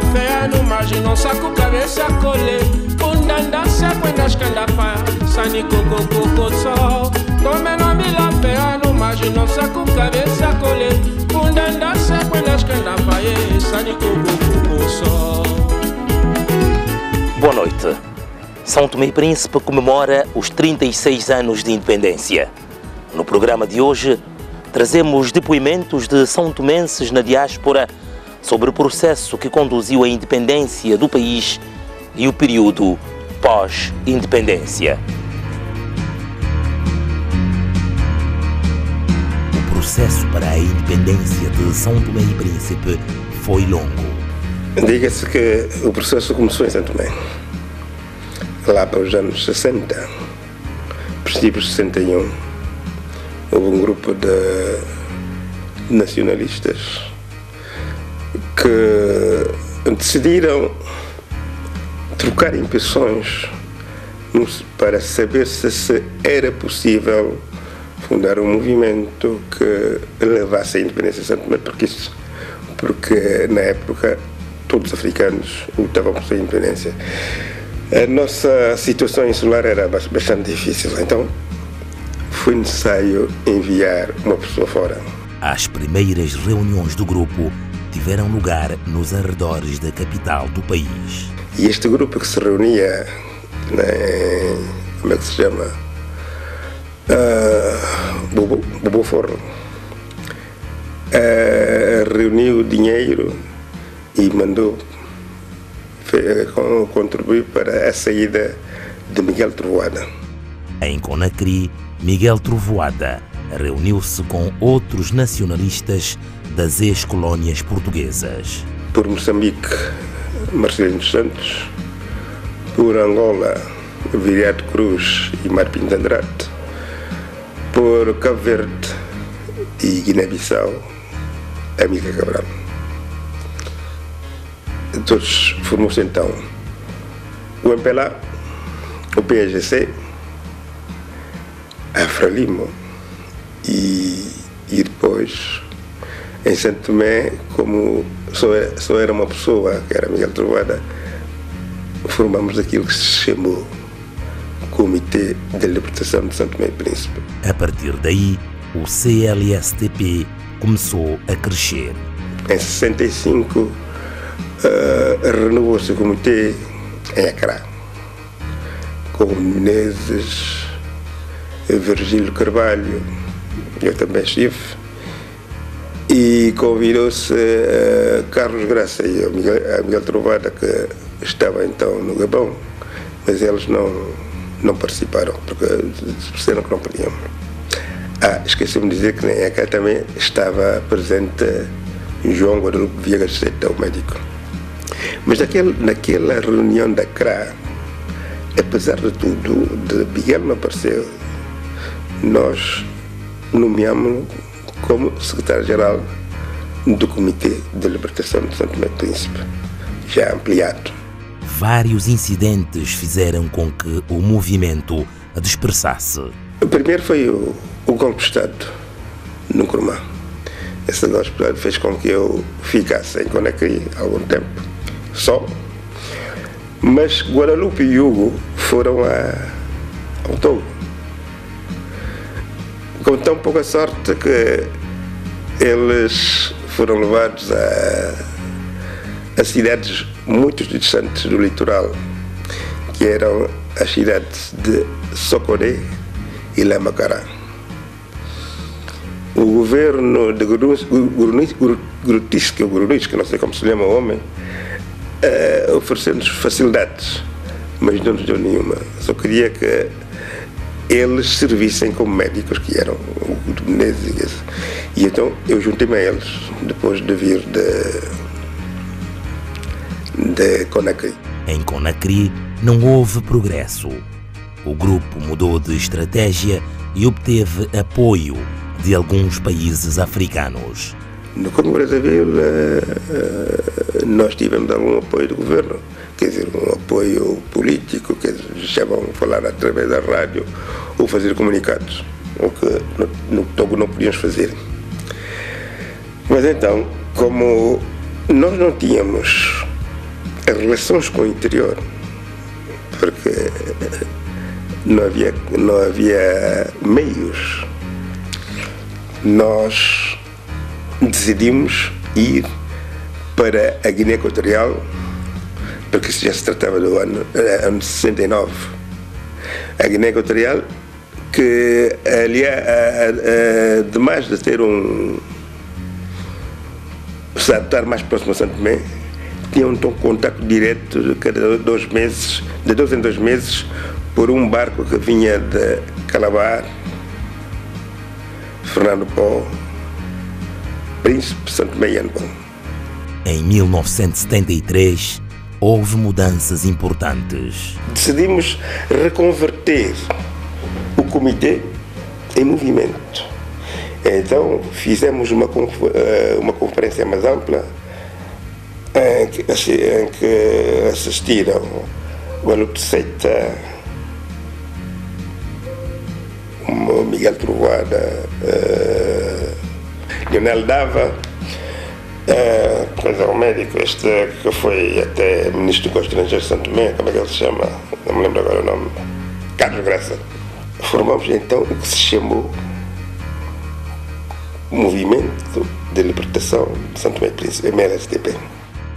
mila fea no margem saco cabeça colê undanda sequenda escandafa sani coco coco sol tome no mila fea no margem saco cabeça colê undanda sequenda escandafa sani coco coco sol. Boa noite. São Tomé e Príncipe comemora os 36 anos de independência. No programa de hoje, trazemos depoimentos de são tomenses na diáspora sobre o processo que conduziu à independência do país e o período pós-independência. O processo para a independência de São Tomé e Príncipe foi longo. Diga-se que o processo começou em São Tomé, lá para os anos 60, princípios de 61. Houve um grupo de nacionalistas que decidiram trocar impressões para saber se era possível fundar um movimento que levasse à independência de São Tomé, porque na época todos os africanos lutavam por sua independência. A nossa situação insular era bastante difícil, então foi necessário enviar uma pessoa fora. As primeiras reuniões do grupo tiveram lugar nos arredores da capital do país. E este grupo que se reunia, como é que se chama? Bobo Forno, reuniu dinheiro e mandou contribuir para a saída de Miguel Trovoada. Em Conakry, Miguel Trovoada reuniu-se com outros nacionalistas das ex-colónias portuguesas. Por Moçambique, Marcelino dos Santos. Por Angola, Viriato Cruz e Marpim de Andrade. Por Cabo Verde e Guiné-Bissau, Amílcar Cabral. Todos formou-se então o MPLA, o PAGC, a Frelimo e depois em Santo Tomé, como só era uma pessoa, que era Miguel Trovoada, formamos aquilo que se chamou Comitê de Libertação de São Tomé e Príncipe. A partir daí, o CLSTP começou a crescer. Em 65, renovou-se o comitê em Accra, com Menezes, Virgílio Carvalho, eu também estive, e convidou-se Carlos Graça e a Miguel Trovoada, que estava então no Gabão, mas eles não participaram, porque disseram que não podiam. Esqueci-me de dizer que em Accra também estava presente João Guadalupe Viegas Seta, o médico. Mas naquela reunião da CRA, apesar de tudo, de Miguel não apareceu, nós nomeámos-lo como secretário-geral do Comitê de Libertação de São Tomé e Príncipe, já ampliado. Vários incidentes fizeram com que o movimento dispersasse. O primeiro foi o golpe de Estado no Nkrumah. Esse golpe de Estado fez com que eu ficasse em Conakry há algum tempo, só. Mas Guadalupe e Hugo foram ao Togo, com tão pouca sorte que eles foram levados a cidades muito distantes do litoral, que eram as cidades de Socoré e Lamacará. O governo de Grutis, que não sei como se chama o homem, ofereceu-nos facilidades, mas não nos deu nenhuma. Só queria que eles servissem como médicos, que eram o Menezes. E então eu juntei-me a eles, depois de vir de Conakry. Em Conakry não houve progresso. O grupo mudou de estratégia e obteve apoio de alguns países africanos. No Congo Brazzaville nós tivemos algum apoio do governo, quer dizer, um apoio político, quer dizer, já vão falar através da rádio ou fazer comunicados, o que no Togo não podíamos fazer. Mas então, como nós não tínhamos as relações com o interior, porque não havia meios. Nós decidimos ir para a Guiné Equatorial, porque isso já se tratava do ano 69. A Guiné Equatorial, que ali, ademais de ter se estar mais próximo a Santo Tomé, tinha um contacto direto de cada 2 meses, de 2 em 2 meses, por um barco que vinha de Calabar, Fernando Pó, Príncipe, Santo Tomé e Anbon. Em 1973, houve mudanças importantes. Decidimos reconverter o comitê em movimento. Então fizemos uma conferência mais ampla em que assistiram Guadalupe Seita, Miguel Trovoada, Leonel Dava, o médico que foi até ministro dos Estrangeiros de Santo Tomé, como é que ele se chama? Não me lembro agora o nome. Carlos Graça. Formamos então o que se chamou Movimento de Libertação de Santo Tomé e Príncipe, MLSTP.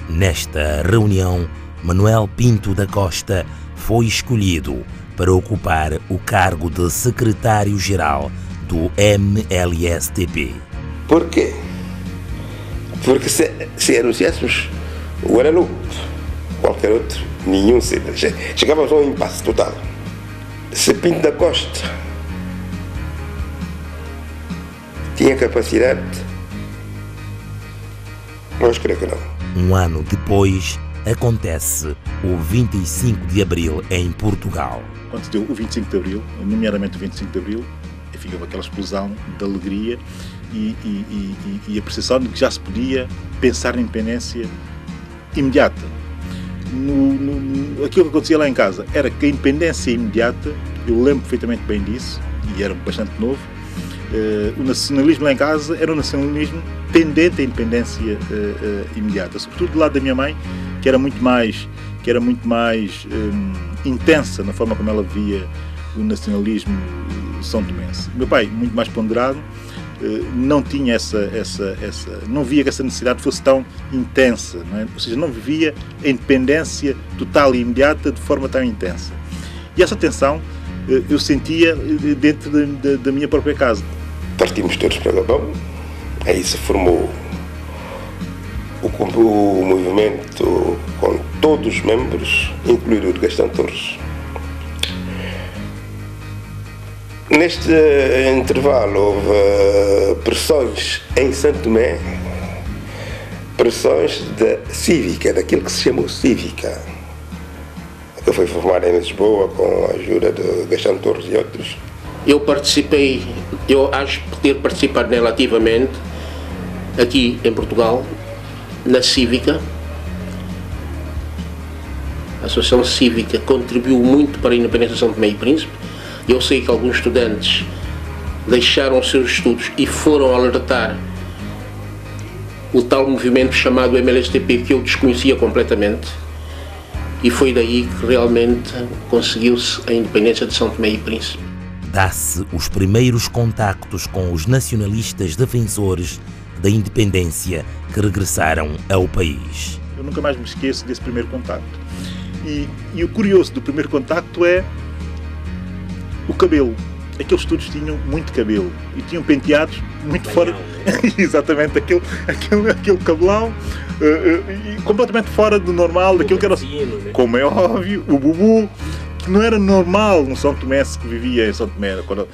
Nesta reunião, Manuel Pinto da Costa foi escolhido para ocupar o cargo de secretário-geral do MLSTP. Por quê? Porque se anunciássemos o Guadalupe, qualquer outro, nenhum chegávamos a um impasse total. Se Pinto da Costa tinha capacidade, eu creio que não. Um ano depois, acontece o 25 de Abril em Portugal. Quando se deu o 25 de Abril, nomeadamente o 25 de Abril, houve aquela explosão de alegria e a percepção de que já se podia pensar na independência imediata. Aquilo que acontecia lá em casa era que a independência imediata, eu lembro perfeitamente bem disso, e era bastante novo, o nacionalismo lá em casa era um nacionalismo tendente à independência imediata, sobretudo do lado da minha mãe, que era muito mais intensa na forma como ela via o nacionalismo são tomense. Meu pai, muito mais ponderado, não tinha não via que essa necessidade fosse tão intensa, não é? Ou seja, não vivia a independência total e imediata de forma tão intensa. E essa tensão eu sentia dentro da minha própria casa. Partimos todos para Gabão, aí se formou o movimento com todos os membros, incluído o de Gastão Torres. Neste intervalo houve pressões em Santo Tomé, pressões da Cívica, daquilo que se chamou Cívica, que foi formada em Lisboa com a ajuda de Gastão Torres e outros. Eu acho ter participado nela ativamente aqui em Portugal, na Cívica. A Associação Cívica contribuiu muito para a independência de São Tomé e Príncipe. Eu sei que alguns estudantes deixaram os seus estudos e foram alertar o tal movimento chamado MLSTP, que eu desconhecia completamente, e foi daí que realmente conseguiu-se a independência de São Tomé e Príncipe. Dá-se os primeiros contactos com os nacionalistas defensores da independência que regressaram ao país. Eu nunca mais me esqueço desse primeiro contacto. E o curioso do primeiro contacto é o cabelo. Aqueles todos tinham muito cabelo e tinham penteados muito fora. Exatamente, aquele cabelão completamente fora do normal, daquilo que era. Como é óbvio, o bubu, que não era normal no São Tomé, que vivia em São Tomé. Quando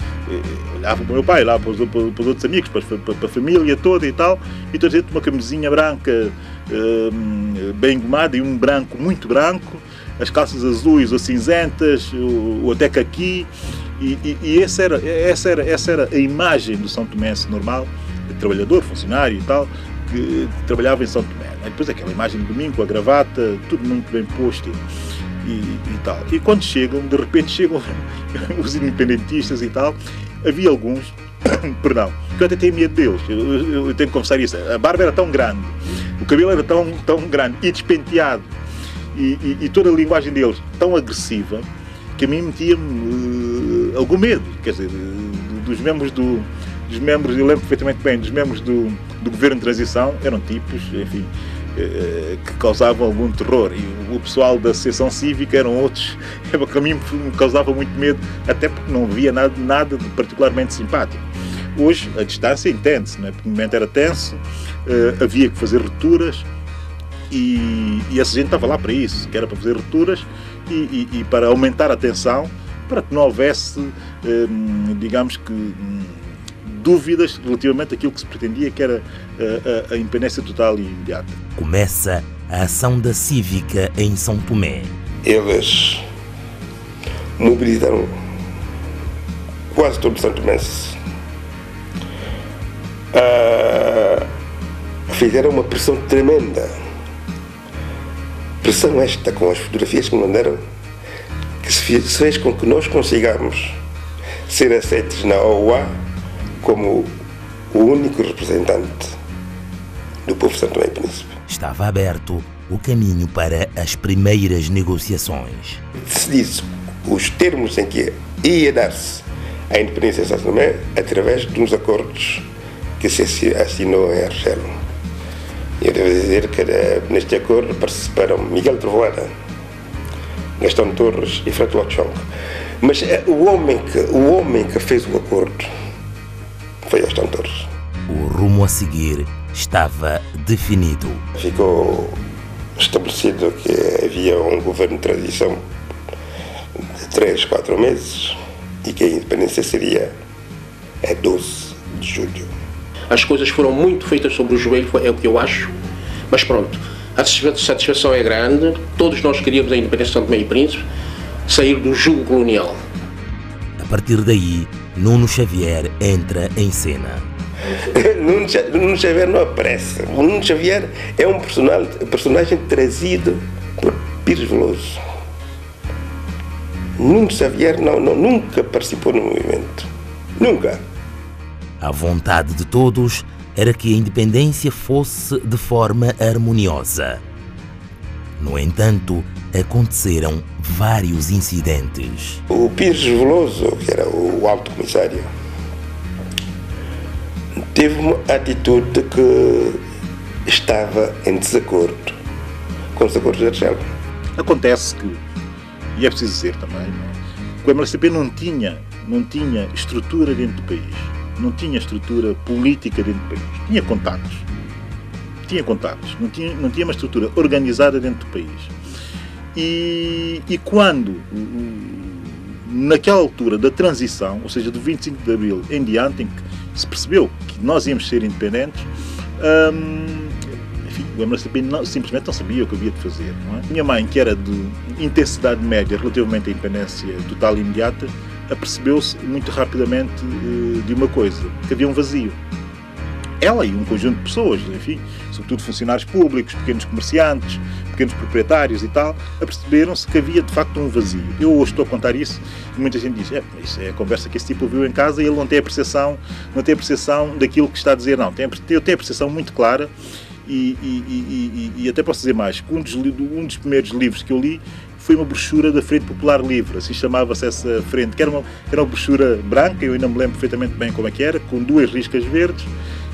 olhava para o meu pai, lá para os outros amigos, para a família toda e tal, e toda a gente uma camisinha branca bem engomada e um branco muito branco, as calças azuis ou cinzentas, ou até caqui, e essa era a imagem do São Tomense normal, trabalhador, funcionário e tal, que trabalhava em São Tomé. Depois aquela imagem de domingo, com a gravata, tudo muito bem posto e tal. E quando de repente chegam os independentistas e tal, havia alguns, perdão, que eu até tenho medo deles, eu tenho que confessar isso, a barba era tão grande, o cabelo era tão grande e despenteado, e toda a linguagem deles tão agressiva que a mim metia-me algum medo, quer dizer, dos membros, eu lembro perfeitamente bem, dos membros do governo de transição, eram tipos, enfim, que causavam algum terror, e o pessoal da associação cívica eram outros, que a mim me causava muito medo, até porque não havia nada de particularmente simpático. Hoje a distância entende-se, não é? Porque o momento era tenso, havia que fazer rupturas, e essa gente estava lá para isso, que era para fazer rupturas e para aumentar a tensão, para que não houvesse, digamos que, dúvidas relativamente àquilo que se pretendia, que era a independência total e imediata. Começa a ação da Cívica em São Tomé. Eles mobilizaram quase todo o São Tomense. Fizeram uma pressão tremenda. Pressão esta, com as fotografias que mandaram, que se fez com que nós consigamos ser aceitos na OUA como o único representante do povo São Tomé e Príncipe. Estava aberto o caminho para as primeiras negociações. Se disse os termos em que ia dar-se a independência de São Tomé através de uns acordos que se assinou em Argel. Eu devo dizer que neste acordo participaram Miguel Trovoada, Gastão Torres e François Chong. Mas o homem que fez o acordo foi Gastão Torres. O rumo a seguir estava definido. Ficou estabelecido que havia um governo de transição de 3-4 meses e que a independência seria a 12 de julho. As coisas foram muito feitas sobre o joelho, é o que eu acho, mas pronto, a satisfação é grande, todos nós queríamos a independência de São Tomé e Príncipe, sair do jugo colonial. A partir daí, Nuno Xavier entra em cena. Nuno Xavier não aparece. O Nuno Xavier é um personagem trazido por Pires Veloso. Nuno Xavier nunca participou no movimento. Nunca. A vontade de todos era que a independência fosse de forma harmoniosa. No entanto, aconteceram vários incidentes. O Pires Veloso, que era o alto comissário, teve uma atitude que estava em desacordo com os acordos de Argel. Acontece que, e é preciso dizer também, que o MLCP não tinha estrutura dentro do país. Não tinha estrutura política dentro do país. Tinha contactos. Não tinha uma estrutura organizada dentro do país. E quando, naquela altura da transição, ou seja, do 25 de Abril em diante, em que se percebeu que nós íamos ser independentes, enfim, o MLCP simplesmente não sabia o que havia de fazer. Não é? Minha mãe, que era de intensidade média relativamente à independência total e imediata, apercebeu-se muito rapidamente de uma coisa, que havia um vazio. Ela e um conjunto de pessoas, enfim, sobretudo funcionários públicos, pequenos comerciantes, pequenos proprietários e tal, aperceberam-se que havia de facto um vazio. Eu hoje estou a contar isso e muita gente diz, isso é a conversa que esse tipo ouviu em casa e ele não tem a percepção daquilo que está a dizer. Não, eu tenho a percepção muito clara e até posso dizer mais, que um dos primeiros livros que eu li foi uma brochura da Frente Popular Livre, assim chamava-se essa frente, que era uma brochura branca, eu ainda me lembro perfeitamente bem como é que era, com 2 riscas verdes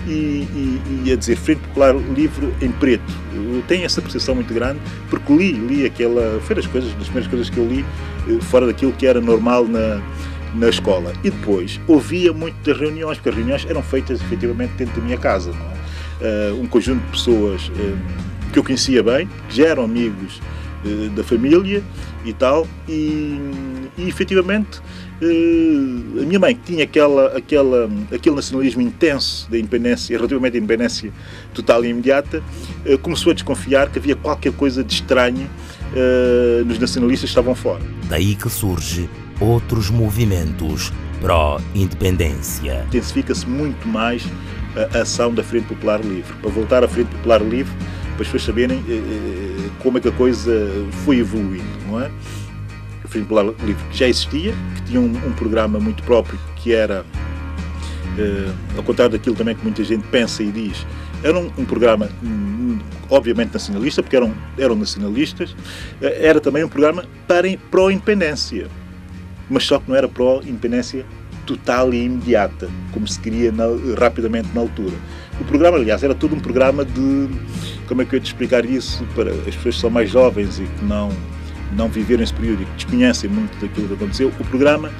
e a dizer Frente Popular Livre em preto. Eu tenho essa percepção muito grande, porque li aquela, foi das primeiras coisas que eu li, fora daquilo que era normal na escola. E depois ouvia muito das reuniões, porque as reuniões eram feitas efetivamente dentro da minha casa, não é? Um conjunto de pessoas que eu conhecia bem, que já eram amigos da família e tal, e efetivamente a minha mãe, que tinha aquele nacionalismo intenso da independência, relativamente à independência total e imediata, começou a desconfiar que havia qualquer coisa de estranho nos nacionalistas que estavam fora. Daí que surge outros movimentos pró-independência. Intensifica-se muito mais a ação da Frente Popular Livre. Para voltar à Frente Popular Livre, para as pessoas saberem como é que a coisa foi evoluindo, não é? A Frente Popular Livre que já existia, que tinha um programa muito próprio, que era, ao contrário daquilo também que muita gente pensa e diz, Era um programa obviamente nacionalista, porque eram nacionalistas. Era também um programa pró-independência, mas só que não era pró-independência total e imediata, como se queria rapidamente na altura. O programa, aliás, era todo um programa de... Como é que eu ia te explicar isso para as pessoas que são mais jovens e que não viveram esse período e que desconhecem muito daquilo que aconteceu? O programa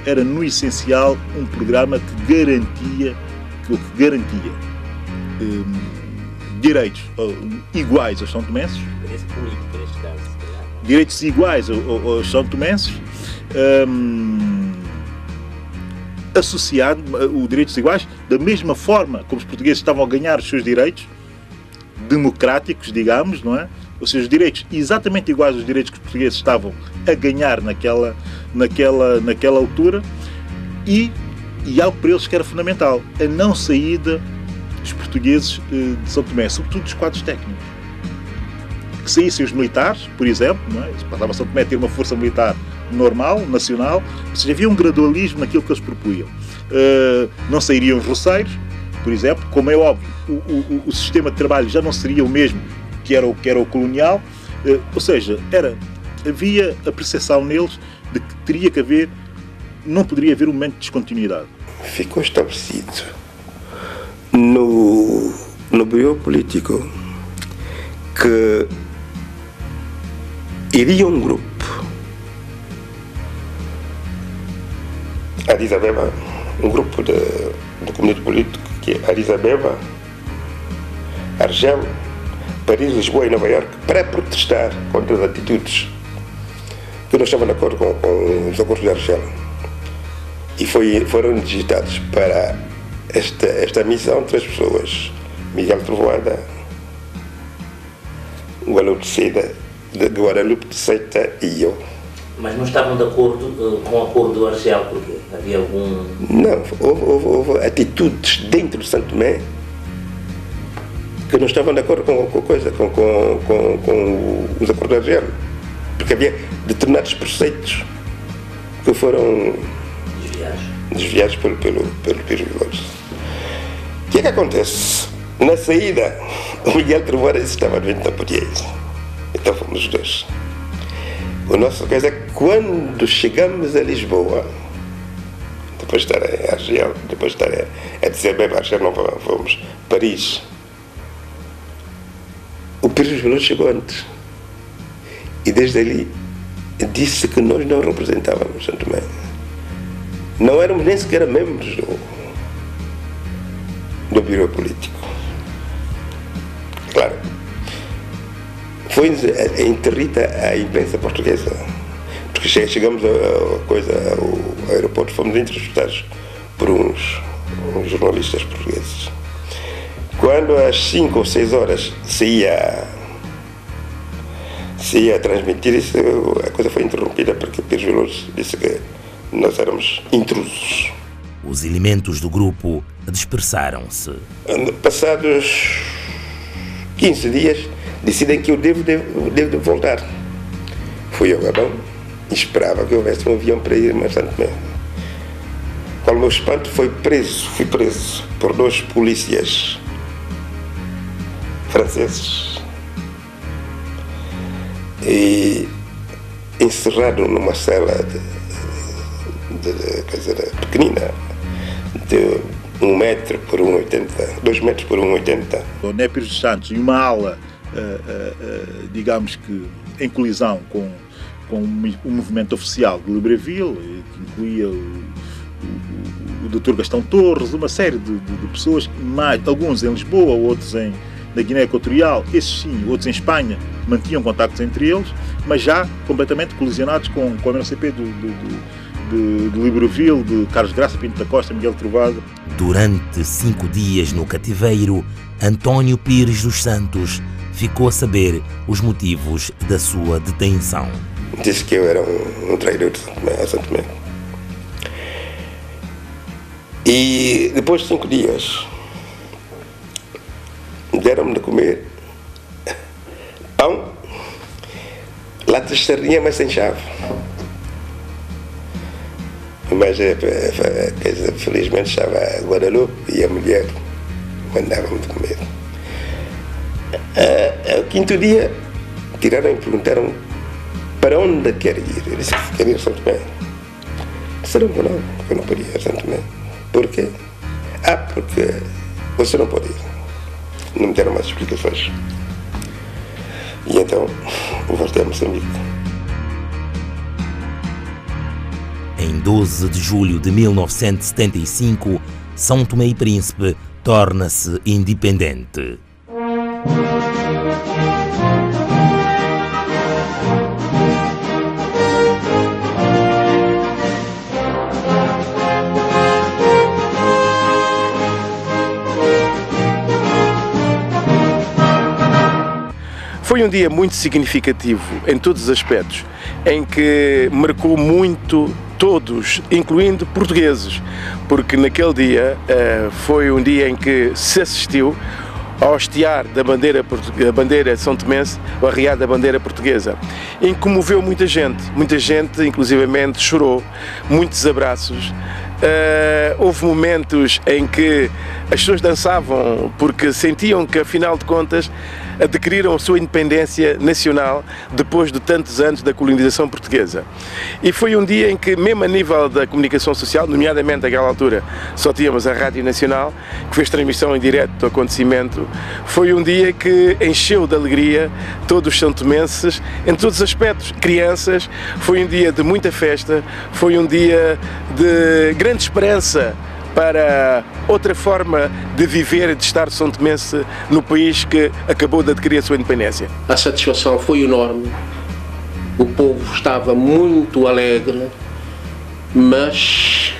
era, no essencial, um programa que garantia direitos iguais aos são-tomenses, direitos iguais aos são-tomenses, associado os direitos iguais da mesma forma como os portugueses estavam a ganhar os seus direitos democráticos, digamos, não é? Ou seja, os direitos exatamente iguais aos direitos que os portugueses estavam a ganhar naquela altura, e algo para eles que era fundamental, a não saída dos portugueses de São Tomé, sobretudo dos quadros técnicos. Que saíssem os militares, por exemplo, não é? Passava São Tomé a ter uma força militar normal, nacional, ou seja, havia um gradualismo naquilo que eles propunham. Não sairiam os roceiros, por exemplo, como é óbvio, o sistema de trabalho já não seria o mesmo que era o colonial, ou seja, havia a percepção neles de que teria que haver, não poderia haver um momento de descontinuidade. Ficou estabelecido no biopolítico que iria um grupo a Addis Abeba, um grupo de comunidade político que é Addis Abeba, Argel, Paris, Lisboa e Nova Iorque, para protestar contra as atitudes que não estavam de acordo com os acordos de Argel. E foram digitados para esta missão 3 pessoas: Miguel Trovoada, Guadalupe de Seita e eu. Mas não estavam de acordo com o acordo do Argel, porque havia algum... Não, houve atitudes dentro de Santo Tomé que não estavam de acordo com os acordos de Argel, porque havia determinados preceitos que foram desviados pelo Pires Vilas. O que é que acontece? Na saída, o Miguel Trovoada estava de não podia ir. Então fomos os dois. A nossa coisa é que quando chegamos a Lisboa, depois de estar em Argel, depois de estar a dizer bem, Argel não fomos, Paris, o Pires Vilas chegou antes. E desde ali disse que nós não representávamos Santo Tomé. Não éramos nem sequer membros do Bureau Político. Claro, foi interrita a imprensa portuguesa, porque chegamos ao aeroporto, fomos interceptados por uns jornalistas portugueses. Quando às 5 ou 6 horas se ia transmitir isso, a coisa foi interrompida porque Pires Vilas disse que nós éramos intrusos. Os elementos do grupo dispersaram-se. Passados 15 dias, decidem que eu devo voltar. Fui ao Gabão e esperava que houvesse um avião para ir mais Santo Tomé. Qual o meu espanto, fui preso por 2 polícias franceses e encerrado numa cela pequenina de 1 metro por 1,80, 2 metros por 1,80. O Népires dos Santos e uma ala, digamos que em colisão com o movimento oficial de Libreville, que incluía o Dr. Gastão Torres, uma série de pessoas, alguns em Lisboa, outros na Guiné Equatorial, esses sim, outros em Espanha, mantinham contactos entre eles, mas já completamente colisionados com a MLCP de Libreville, de Carlos Graça, Pinto da Costa, Miguel Trovoada. Durante 5 dias no cativeiro, António Pires dos Santos ficou a saber os motivos da sua detenção. Disse que eu era um traidor de Santo Tomé. E depois de 5 dias, deram-me de comer pão, latas de sardinha, mas sem chave. Mas felizmente estava a Guadalupe e a mulher mandavam-me de comer. O quinto dia, tiraram e perguntaram para onde quer ir. Eu disse que queria ir a São Tomé. Disseram que não, eu não podia ir a São Tomé. Por quê? Porque você não pode ir. Não me deram mais explicações. E então, voltei a Moçambique. Em 12 de julho de 1975, São Tomé e Príncipe torna-se independente. Foi um dia muito significativo em todos os aspectos, em que marcou muito todos, incluindo portugueses, porque naquele dia foi um dia em que se assistiu ao hastear da bandeira são-tomense, o arriar da bandeira portuguesa, em que comoveu muita gente inclusivamente chorou, muitos abraços. Houve momentos em que as pessoas dançavam porque sentiam que, afinal de contas, adquiriram a sua independência nacional depois de tantos anos da colonização portuguesa. E foi um dia em que, mesmo a nível da comunicação social, nomeadamente naquela altura só tínhamos a Rádio Nacional, que fez transmissão em direto do acontecimento, foi um dia que encheu de alegria todos os santomenses, em todos os aspectos, crianças. Foi um dia de muita festa, foi um dia de grande esperança para outra forma de viver e de estar São Tomense no país que acabou de adquirir a sua independência. A satisfação foi enorme, o povo estava muito alegre, mas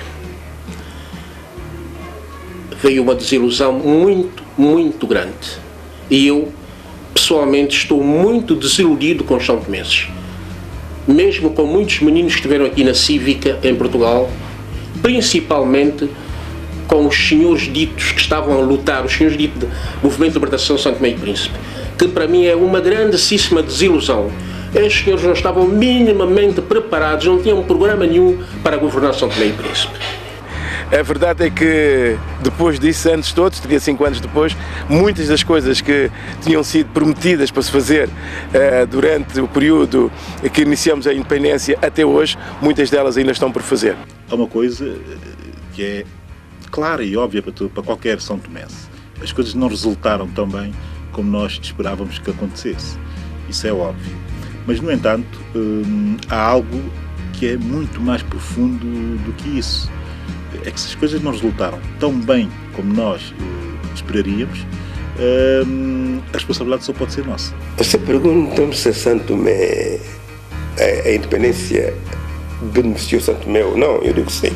veio uma desilusão muito grande. E eu, pessoalmente, estou muito desiludido com os São Tomenses. Mesmo com muitos meninos que estiveram aqui na Cívica, em Portugal, principalmente com os senhores ditos que estavam a lutar, os senhores ditos do Movimento de Libertação São Tomé e Príncipe, que para mim é uma grandíssima desilusão. Estes senhores não estavam minimamente preparados, não tinham programa nenhum para governar São Tomé e Príncipe. A verdade é que depois disso, anos todos, 35 anos depois, muitas das coisas que tinham sido prometidas para se fazer durante o período que iniciamos a independência até hoje, muitas delas ainda estão por fazer. Há uma coisa que é clara e óbvia para qualquer São Tomense. As coisas não resultaram tão bem como nós esperávamos que acontecesse. Isso é óbvio. Mas, no entanto, há algo que é muito mais profundo do que isso. É que se as coisas não resultaram tão bem como nós esperaríamos, a responsabilidade só pode ser nossa. Você pergunta-me se São Tomé, a independência beneficiou São Tomé ou não. Eu digo sim.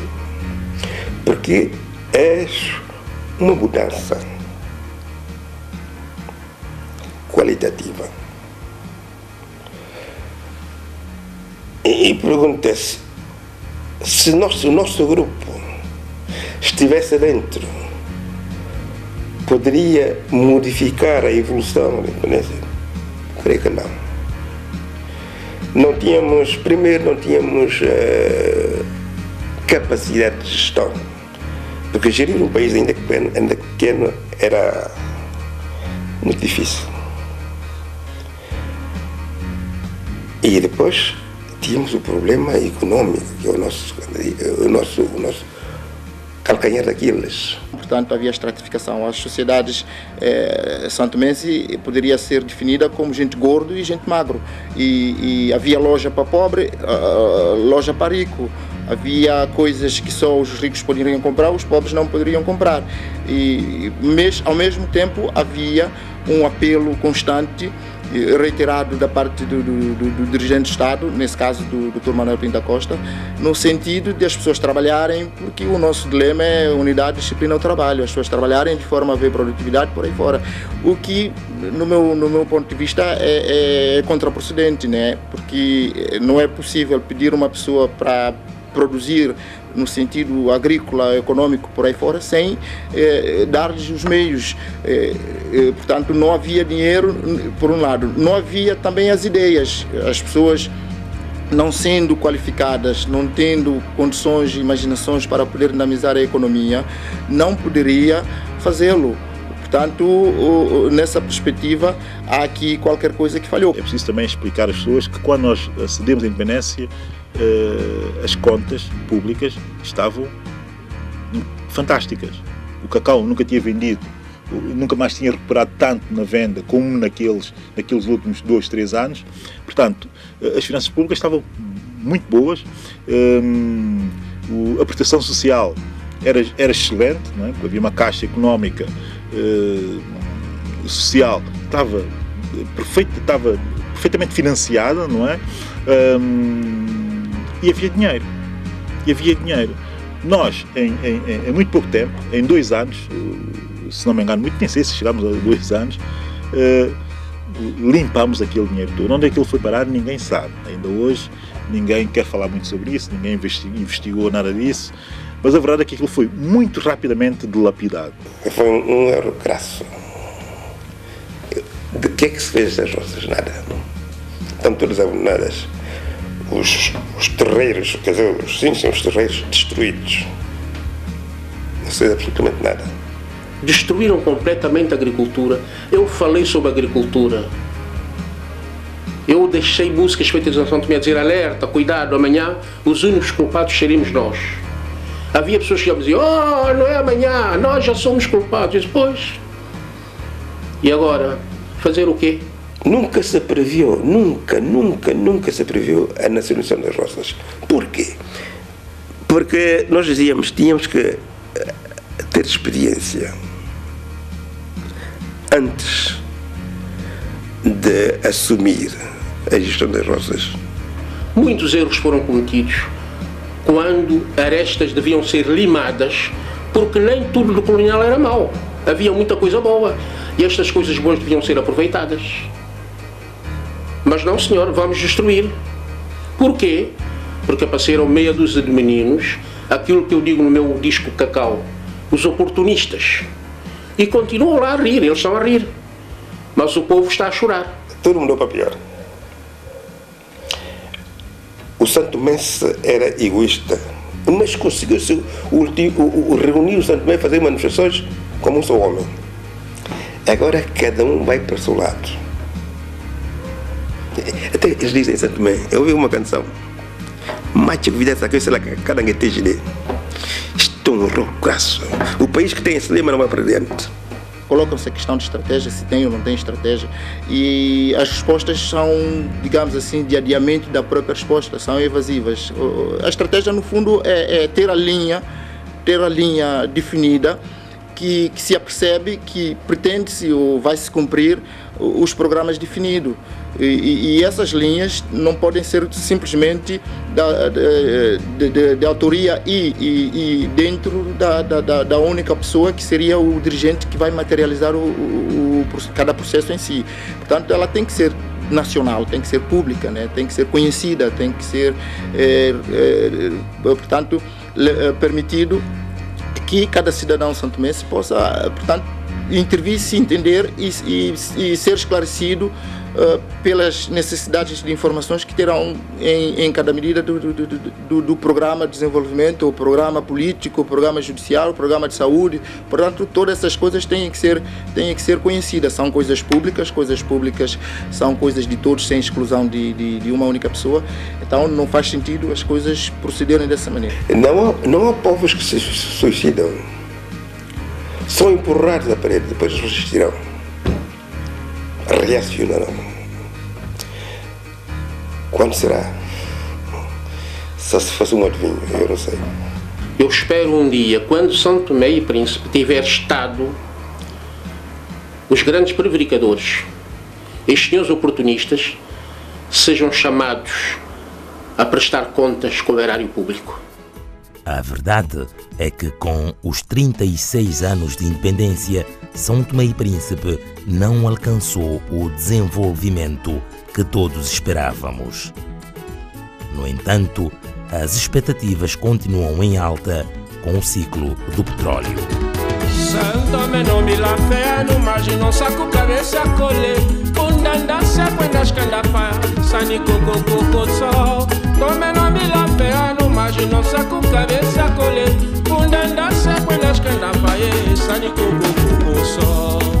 Porque é uma mudança qualitativa. E pergunta-se se o nosso grupo estivesse dentro, poderia modificar a evolução da independência? Creio que não. Primeiro não tínhamos capacidade de gestão, porque gerir um país ainda pequeno era muito difícil. E depois tínhamos o problema econômico, que é o nosso calcanhar daqueles. Portanto, havia estratificação. As sociedades santomense poderia ser definida como gente gordo e gente magro. E havia loja para pobre, loja para rico. Havia coisas que só os ricos poderiam comprar, os pobres não poderiam comprar. Ao mesmo tempo, havia um apelo constante, reiterado da parte do dirigente de Estado, nesse caso do Dr. Manuel Pinto da Costa, no sentido de as pessoas trabalharem, porque o nosso dilema é unidade, disciplina ao trabalho, as pessoas trabalharem de forma a ver produtividade por aí fora, o que no meu ponto de vista é contraprocedente, né? Porque não é possível pedir uma pessoa para produzir no sentido agrícola, econômico, por aí fora, sem dar-lhes os meios. Portanto, não havia dinheiro, por um lado. Não havia também as ideias. As pessoas, não sendo qualificadas, não tendo condições e imaginações para poder dinamizar a economia, não poderia fazê-lo. portanto, nessa perspectiva, há aqui qualquer coisa que falhou. É preciso também explicar às pessoas que quando nós acedemos à independência, as contas públicas estavam fantásticas. O cacau nunca tinha vendido, nunca mais tinha recuperado tanto na venda como naqueles últimos 2, 3 anos. Portanto, as finanças públicas estavam muito boas, a prestação social era excelente, não é? Havia uma caixa económica social, estava perfeitamente financiada, não é? E havia dinheiro. Nós, em muito pouco tempo, em 2 anos, se não me engano, nem sei se chegámos a 2 anos, limpámos aquele dinheiro todo. Onde é que ele foi parar, ninguém sabe. Ainda hoje, ninguém quer falar muito sobre isso, ninguém investigou nada disso, mas a verdade é que aquilo foi muito rapidamente dilapidado. Foi um erro crasso. De que é que se fez das roças? Nada. Estão todas abandonadas. Os terreiros, quer dizer, os terreiros destruídos. Não se fez absolutamente nada. Destruíram completamente a agricultura. Eu falei sobre a agricultura. Eu deixei músicas feitas em São Tomé a dizer alerta, cuidado, amanhã os únicos culpados seríamos nós. Havia pessoas que já diziam, não é amanhã, nós já somos culpados. Depois. E agora? Fazer o quê? Nunca se previu, nunca se previu a nacionalização das roças. Por quê? Porque nós dizíamos, tínhamos que ter experiência antes de assumir a gestão das roças. Muitos erros foram cometidos quando arestas deviam ser limadas, porque nem tudo do colonial era mau. Havia muita coisa boa e estas coisas boas deviam ser aproveitadas. Mas não, senhor, vamos destruir. Porquê? Porque apareceram meia dúzia de meninos, aquilo que eu digo no meu disco Cacau, os oportunistas. E continuam lá a rir, eles estão a rir. Mas o povo está a chorar. Tudo mudou para pior. O santomense era egoísta, mas conseguiu reunir o Santo Tomé e fazer manifestações como um só homem. Agora cada um vai para o seu lado. Até eles dizem em Santo Tomé, eu ouvi uma canção, Macho que vida saque, sei lá, cada um tem de. Isto é um horror crasso. O país que tem esse lema não vai para diante. Colocam-se a questão de estratégia, se tem ou não tem estratégia, e as respostas são, digamos assim, de adiamento da própria resposta, são evasivas. A estratégia, no fundo, é ter a linha definida, que se apercebe que pretende-se ou vai-se cumprir os programas definidos. E essas linhas não podem ser simplesmente de autoria e dentro da única pessoa que seria o dirigente que vai materializar cada processo em si. Portanto, ela tem que ser nacional, tem que ser pública, né? Tem que ser conhecida, tem que ser, portanto, permitido que cada cidadão santomense possa, portanto, intervir, se entender e ser esclarecido pelas necessidades de informações que terão em cada medida do programa de desenvolvimento, o programa político, o programa judicial, o programa de saúde. Portanto, todas essas coisas têm que ser conhecidas. São coisas públicas são coisas de todos, sem exclusão de uma única pessoa. Então, não faz sentido as coisas procederem dessa maneira. Não há povos que se suicidam. São empurrados à parede, depois resistirão. Reacionarão. Quando será? Só se fosse um adivinho, eu não sei. Eu espero um dia, quando São Tomé e Príncipe tiver estado, os grandes prevaricadores, estes senhores oportunistas, sejam chamados a prestar contas com o erário público. A verdade é que com os 36 anos de independência, São Tomé e Príncipe não alcançou o desenvolvimento que todos esperávamos. No entanto, as expectativas continuam em alta com o ciclo do petróleo. Santo Tomé não me la fé, no margem saco cabeça colhe, undanda se quando as candafa, sani coco coco sol. Tomé não me la fé, no margem saco cabeça colhe, undanda se quando as candafa, sani coco coco sol.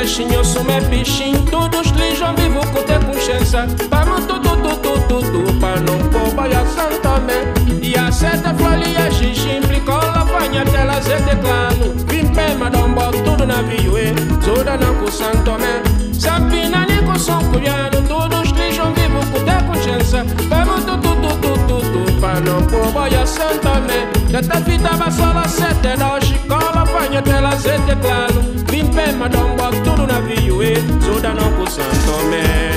bichinho, sume bichinho, todos lijam vivo com ter consciência. Vamos tudo, para não pôr a Santa Mé. E a seta flolia, xixi, implicou, la fanha, tela, zete, clano. Vimpe, madambo, tudo navio, toda não com Santo Mé. Sapina, nico, som, curiano, todos lijam vivo com ter consciência. Vamos tudo, para não pôr a Santa Mé. Já tá fita, vassola, sete, da chicola, fanha, tela, zete, clano. Vimpe, madambo, tudo navio, toda não com Santo Mé.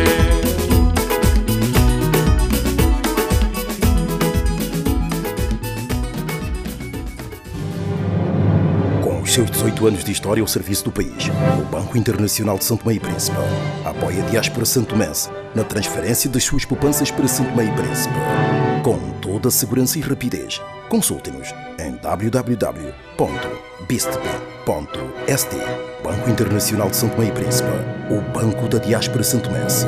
Seus 18 anos de história ao serviço do país, o Banco Internacional de São Tomé e Príncipe apoia a diáspora santomense na transferência das suas poupanças para São Tomé e Príncipe. Com toda a segurança e rapidez, consulte-nos em www.bistp.st. Banco Internacional de São Tomé e Príncipe, o Banco da Diáspora Santomense.